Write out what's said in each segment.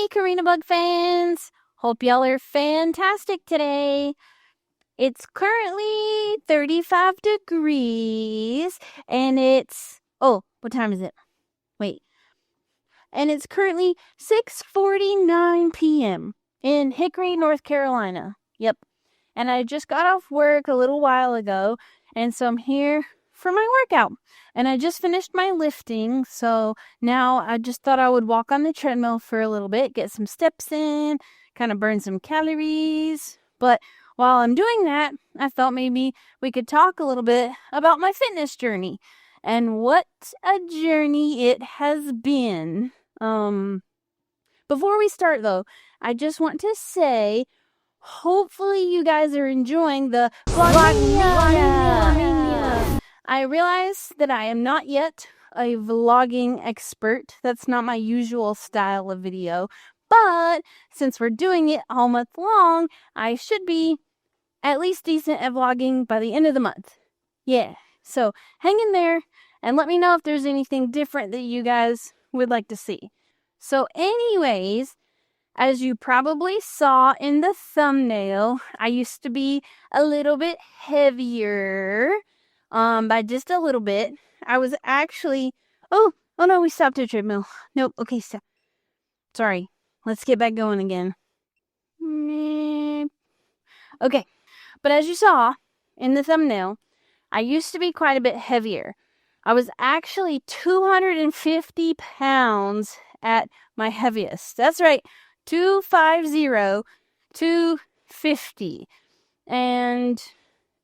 CoreniaBug fans! Hope y'all are fantastic today. It's currently 35 degrees, and what time is it? Wait. And it's currently 6:49 p.m. in Hickory, North Carolina. Yep. And I just got off work a little while ago, and so I'm here for my workout. And I just finished my lifting, so now I just thought I would walk on the treadmill for a little bit, get some steps in, kind of burn some calories. But while I'm doing that, I thought maybe we could talk a little bit about my fitness journey and what a journey it has been. Before we start though, I just want to say, hopefully you guys are enjoying the vlogmania. I realize that I am not yet a vlogging expert. That's not my usual style of video. But since we're doing it all month long, I should be at least decent at vlogging by the end of the month. Yeah, so hang in there and let me know if there's anything different that you guys would like to see. So anyways, as you probably saw in the thumbnail, I used to be a little bit heavier, by just a little bit. I was actually, oh no, we stopped at a treadmill. Nope, okay, stop. Sorry, let's get back going again. Okay, but as you saw in the thumbnail, I used to be quite a bit heavier. I was actually 250 pounds at my heaviest. That's right, 250, 250. And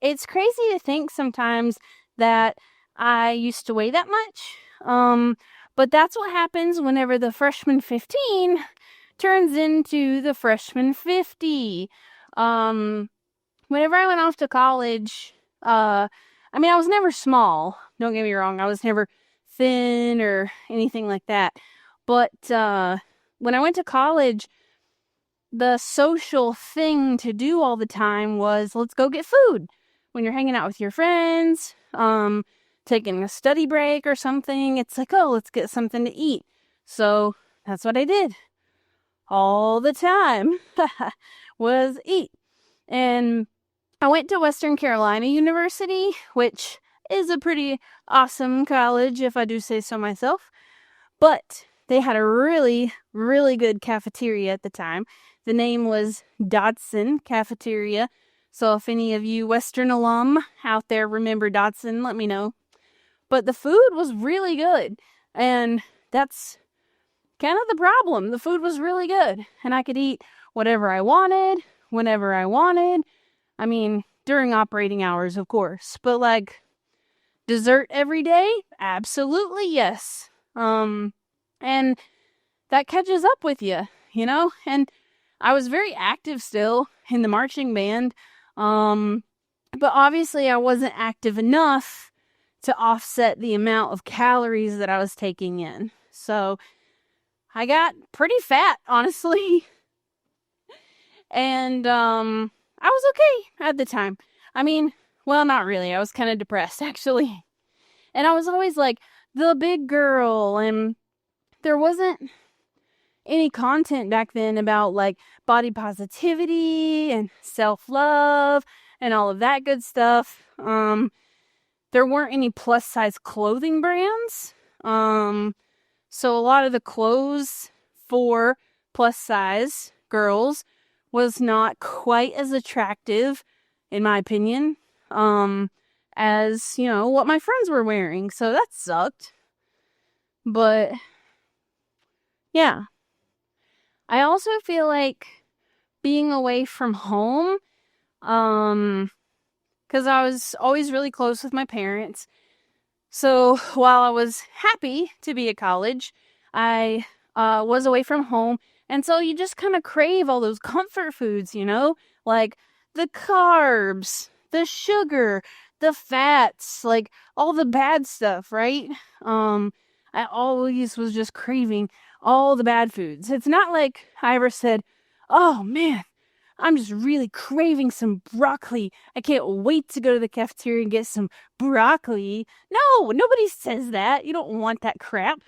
it's crazy to think sometimes that I used to weigh that much. But that's what happens whenever the freshman 15 turns into the freshman 50. Whenever I went off to college, I was never small. Don't get me wrong. I was never thin or anything like that. But when I went to college, the social thing to do all the time was, let's go get food. When you're hanging out with your friends, taking a study break or something, it's like, oh, let's get something to eat. So that's what I did all the time, was eat. And I went to Western Carolina University, which is a pretty awesome college, if I do say so myself. But they had a really, really good cafeteria at the time. The name was Dodson Cafeteria. So if any of you Western alum out there remember Dodson, let me know. But the food was really good. And that's kind of the problem. The food was really good. And I could eat whatever I wanted, whenever I wanted. I mean, during operating hours, of course. But like, dessert every day? Absolutely yes. And that catches up with you, you know? And I was very active still in the marching band. But obviously I wasn't active enough to offset the amount of calories that I was taking in. So I got pretty fat, honestly. And, I was okay at the time. I mean, well, not really. I was kind of depressed, actually. And I was always like the big girl, and there wasn't any content back then about like body positivity and self-love and all of that good stuff. There weren't any plus size clothing brands. So a lot of the clothes for plus size girls was not quite as attractive, in my opinion, as, you know, what my friends were wearing. So that sucked. But yeah. I also feel like being away from home, because I was always really close with my parents. So while I was happy to be at college, I was away from home. And so you just kind of crave all those comfort foods, you know, like the carbs, the sugar, the fats, like all the bad stuff, right? I always was just craving all the bad foods. It's not like I ever said, oh man, I'm just really craving some broccoli. I can't wait to go to the cafeteria and get some broccoli. No, nobody says that. You don't want that crap.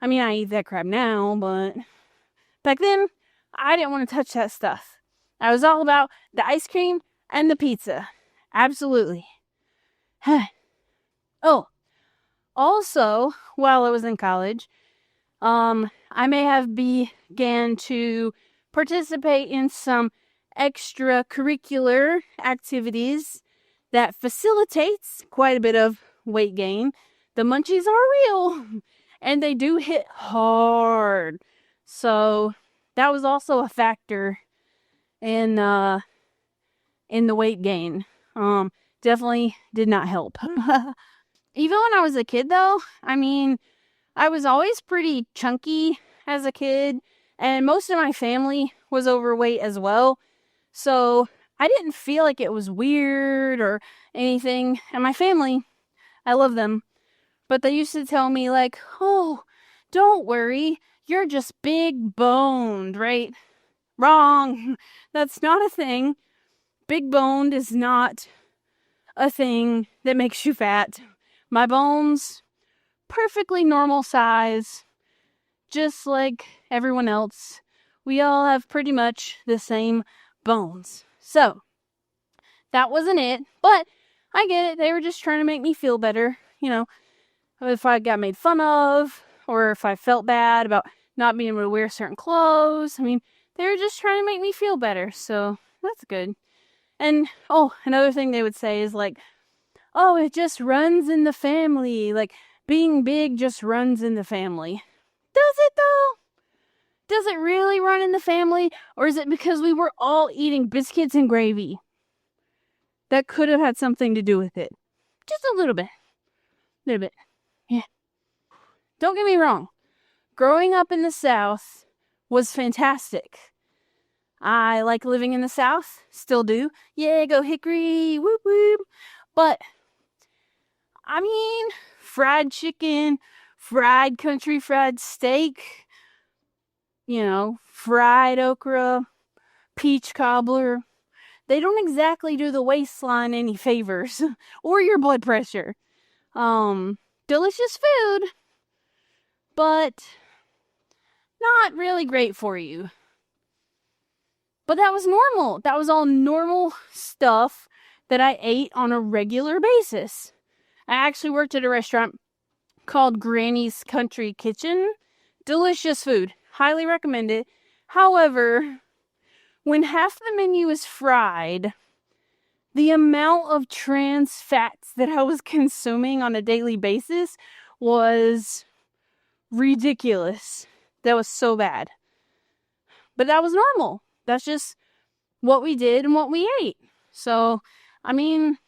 I mean, I eat that crap now, but Back then, I didn't want to touch that stuff. I was all about the ice cream and the pizza. Absolutely. Oh, also, while I was in college, I may have began to participate in some extracurricular activities that facilitates quite a bit of weight gain. The munchies are real, and they do hit hard. So that was also a factor in the weight gain. Definitely did not help. Even when I was a kid, though, I mean, I was always pretty chunky as a kid, and most of my family was overweight as well. So I didn't feel like it was weird or anything. And my family, I love them, but they used to tell me, like, oh, don't worry, you're just big boned, right? Wrong. That's not a thing. Big boned is not a thing that makes you fat. My bones, perfectly normal size, just like everyone else. We all have pretty much the same bones. So, that wasn't it, but I get it. They were just trying to make me feel better. You know, if I got made fun of, or if I felt bad about not being able to wear certain clothes. I mean, they were just trying to make me feel better, so that's good. And, another thing they would say is like, oh, it just runs in the family. Like, being big just runs in the family. Does it, though? Does it really run in the family? Or is it because we were all eating biscuits and gravy? That could have had something to do with it. Just a little bit. A little bit. Yeah. Don't get me wrong. Growing up in the South was fantastic. I like living in the South. Still do. Yeah, go Hickory. Whoop, whoop. But, I mean, fried chicken, fried country fried steak, fried okra, peach cobbler. They don't exactly do the waistline any favors or your blood pressure. Delicious food, but not really great for you. But that was normal. That was all normal stuff that I ate on a regular basis. I actually worked at a restaurant called Granny's Country Kitchen. Delicious food. Highly recommend it. However, when half the menu is fried, the amount of trans fats that I was consuming on a daily basis was ridiculous. That was so bad. But that was normal. That's just what we did and what we ate. So, I mean,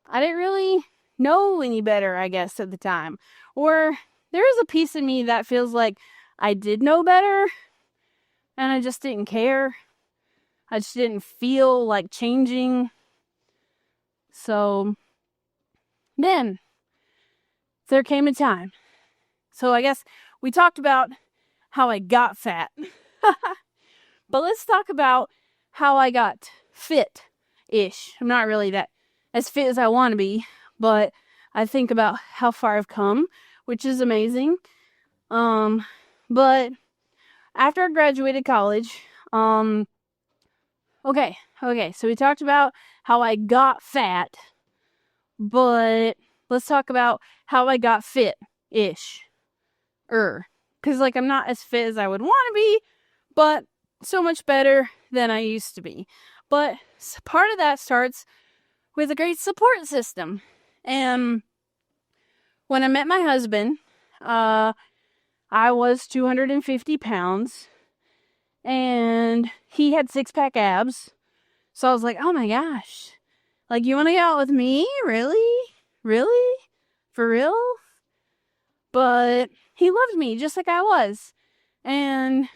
I didn't really know any better, I guess, at the time. Or there is a piece of me that feels like I did know better and I just didn't care. I just didn't feel like changing. So then there came a time. So I guess we talked about how I got fat. But let's talk about how I got fit-ish. I'm not really that as fit as I want to be, but I think about how far I've come, which is amazing. But after I graduated college, okay, so we talked about how I got fat, but let's talk about how I got fit-ish. Because, I'm not as fit as I would want to be, but so much better than I used to be. But part of that starts with a great support system. And when I met my husband, I was 250 pounds, and he had 6-pack abs. So I was like, oh my gosh, you want to go out with me? Really? For real? But he loved me just like I was. And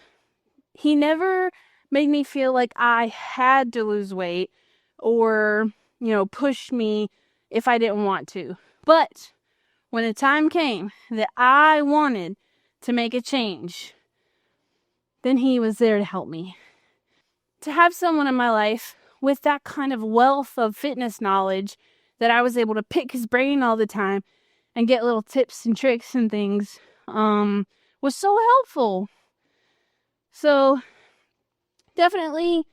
he never made me feel like I had to lose weight or, push me if I didn't want to. But when the time came that I wanted to make a change, then he was there to help me. To have someone in my life with that kind of wealth of fitness knowledge that I was able to pick his brain all the time and get little tips and tricks and things was so helpful. So definitely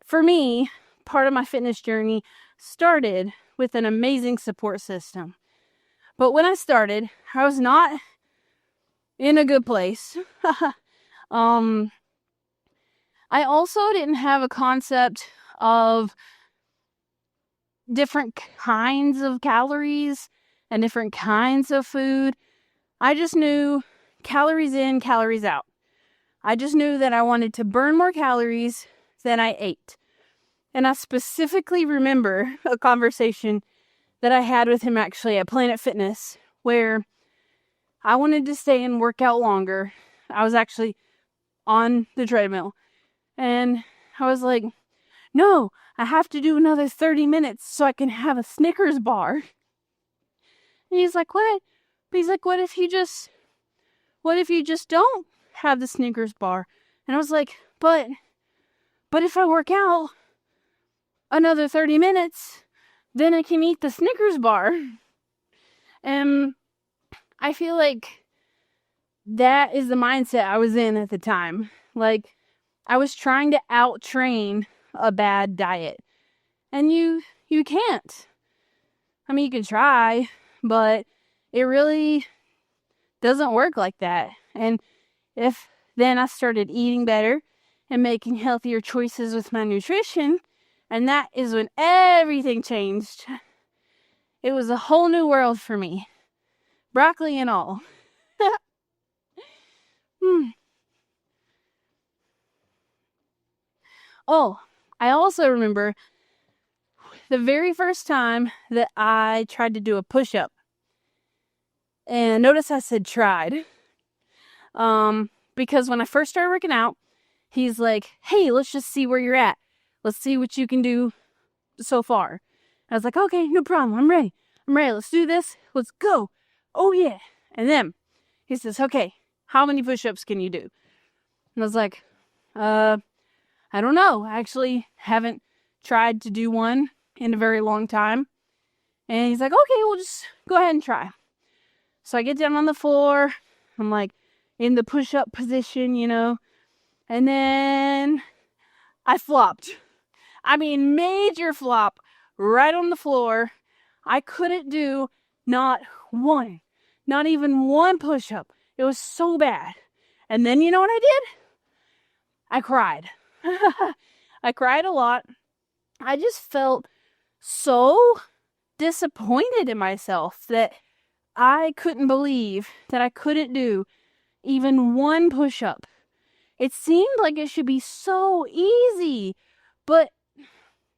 for me, part of my fitness journey started with an amazing support system. But when I started, I was not in a good place. I also didn't have a concept of different kinds of calories and different kinds of food. I just knew calories in, calories out. I just knew that I wanted to burn more calories than I ate. And I specifically remember a conversation that I had with him actually at Planet Fitness where I wanted to stay and work out longer. I was actually on the treadmill. And I was like, no, I have to do another 30 minutes so I can have a Snickers bar. And he's like, what? But he's like, what if you just don't have the Snickers bar? And I was like, but if I work out another 30 minutes, then I can eat the Snickers bar. And I feel like that is the mindset I was in at the time. Like, I was trying to out-train a bad diet. And you can't. I mean, you can try, but it really doesn't work like that. And if then I started eating better and making healthier choices with my nutrition, and that is when everything changed. It was a whole new world for me. Broccoli and all. Oh, I also remember the very first time that I tried to do a push-up. And notice I said tried. Because when I first started working out, he's like, hey, let's just see where you're at. Let's see what you can do so far. I was like, okay, no problem. I'm ready. Let's do this. Let's go. Oh, yeah. And then he says, okay, how many push-ups can you do? And I was like, I don't know. I actually haven't tried to do one in a very long time. And he's like, okay, we'll just go ahead and try. So I get down on the floor. I'm like in the push-up position, and then I flopped. I mean, major flop right on the floor. I couldn't do not even one push-up. It was so bad. And then you know what I did? I cried. I cried a lot. I just felt so disappointed in myself that I couldn't believe that I couldn't do even one push-up. It seemed like it should be so easy, but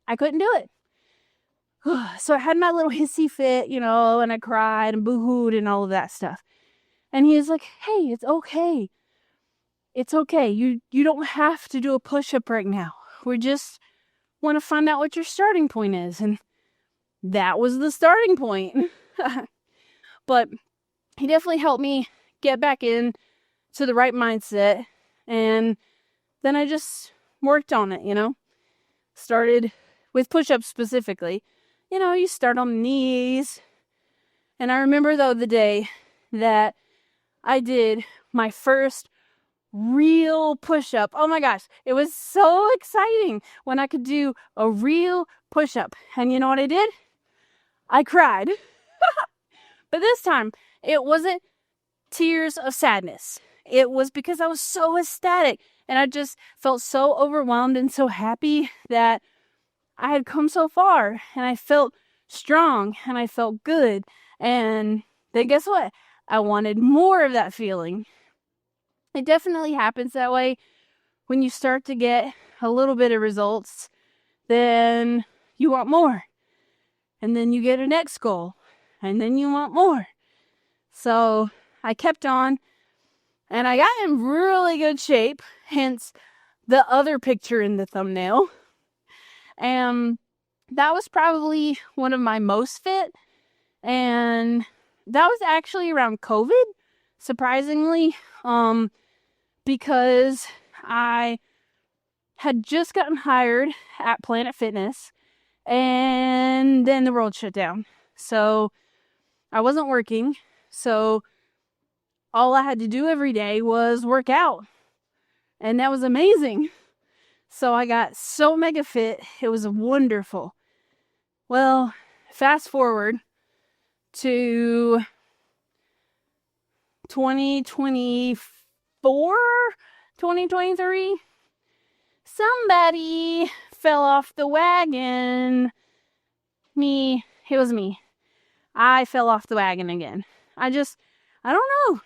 I couldn't do it. So I had my little hissy fit, and I cried and boo-hooed and all of that stuff. And he was like, hey, it's okay. It's okay. You don't have to do a push-up right now. We just want to find out what your starting point is. And that was the starting point. But he definitely helped me get back in to the right mindset. And then I just worked on it, Started with push-ups specifically. You start on the knees. And I remember, though, the day that I did my first real push-up. Oh my gosh, it was so exciting when I could do a real push-up. And you know what I did? I cried. But this time, it wasn't tears of sadness. It was because I was so ecstatic and I just felt so overwhelmed and so happy that I had come so far and I felt strong and I felt good. And then guess what? I wanted more of that feeling. It definitely happens that way when you start to get a little bit of results, then you want more. And then you get a next goal and then you want more. So I kept on and I got in really good shape, hence the other picture in the thumbnail. And that was probably one of my most fit. And that was actually around COVID, surprisingly, because I had just gotten hired at Planet Fitness and then the world shut down. So I wasn't working. So all I had to do every day was work out. And that was amazing. So I got so mega fit. It was wonderful. Well, fast forward to 2024, 2023. Somebody fell off the wagon. It was me. I fell off the wagon again. I don't know.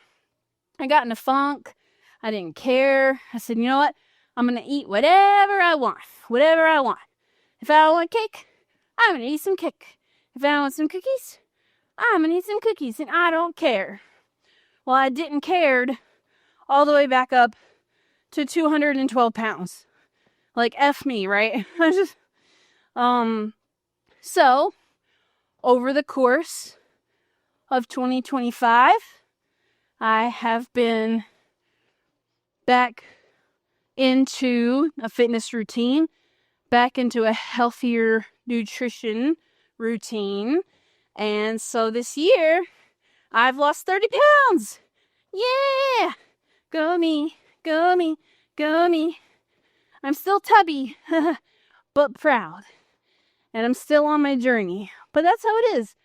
I got in a funk. I didn't care. I said, you know what? I'm going to eat whatever I want. Whatever I want. If I want cake, I'm going to eat some cake. If I want some cookies, I'm going to eat some cookies. And I don't care. Well, I didn't cared all the way back up to 212 pounds. Like, F me, right? So, over the course of 2025, I have been back into a fitness routine, back into a healthier nutrition routine. And so this year, I've lost 30 pounds. Yeah! Go me, go me, go me. I'm still tubby, but proud. And I'm still on my journey. But that's how it is.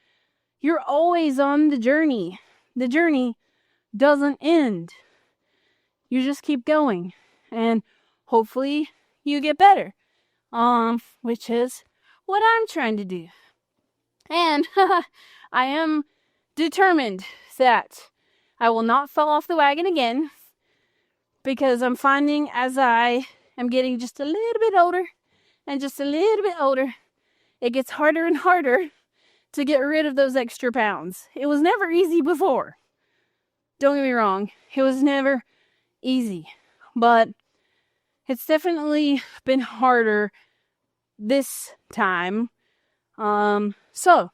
You're always on the journey. The journey doesn't end. You just keep going. And hopefully you get better. Which is what I'm trying to do. And I am determined that I will not fall off the wagon again. Because I'm finding as I am getting just a little bit older and just a little bit older, it gets harder and harder to get rid of those extra pounds. It was never easy before. Don't get me wrong. It was never easy. But it's definitely been harder this time. So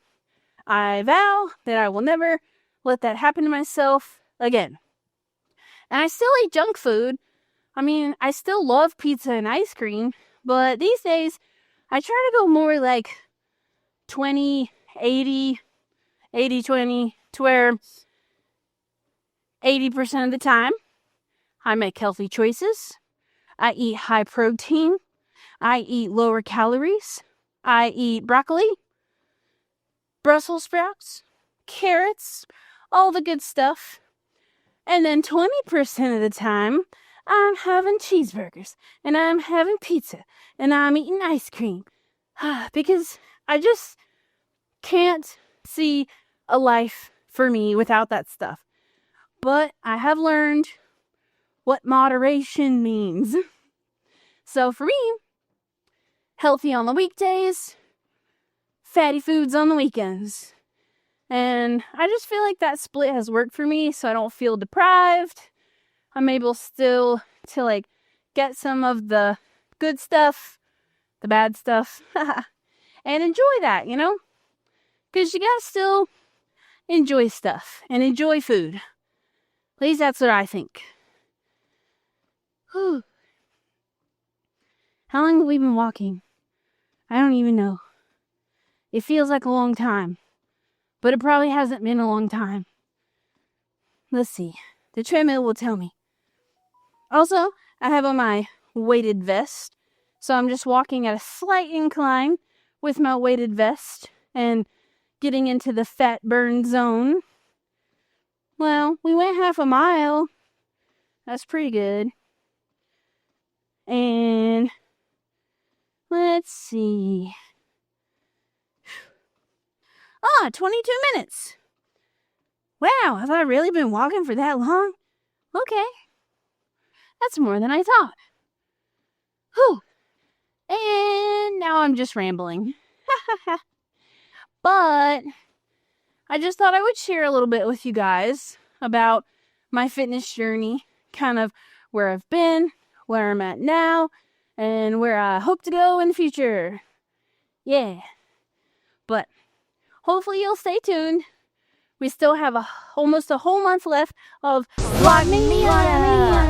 I vow that I will never let that happen to myself again. And I still eat junk food. I mean, I still love pizza and ice cream, but these days I try to go more like 20, 80, 20, to where 80% of the time I make healthy choices. I eat high protein. I eat lower calories. I eat broccoli, Brussels sprouts, carrots, all the good stuff. And then 20% of the time, I'm having cheeseburgers, and I'm having pizza, and I'm eating ice cream. Because I just can't see a life for me without that stuff. But I have learned what moderation means. So for me, healthy on the weekdays, fatty foods on the weekends. And I just feel like that split has worked for me, so I don't feel deprived. I'm able still to like get some of the good stuff, the bad stuff, and enjoy that, you know? Because you gotta still enjoy stuff and enjoy food. At least that's what I think. Whew. How long have we been walking? I don't even know. It feels like a long time. But it probably hasn't been a long time. Let's see. The treadmill will tell me. Also, I have on my weighted vest. So I'm just walking at a slight incline with my weighted vest and getting into the fat burn zone. Well, we went half a mile. That's pretty good. And let's see. 22 minutes. Wow, have I really been walking for that long? Okay. That's more than I thought. Whew. And now I'm just rambling. But I just thought I would share a little bit with you guys about my fitness journey, kind of where I've been, where I'm at now, and where I hope to go in the future. Yeah. But hopefully you'll stay tuned. We still have almost a whole month left of Vlogmania.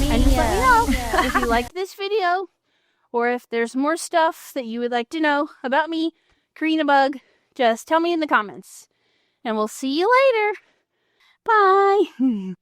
And just let me know if you liked this video, or if there's more stuff that you would like to know about me, CoreniaBug. Just tell me in the comments. And we'll see you later. Bye.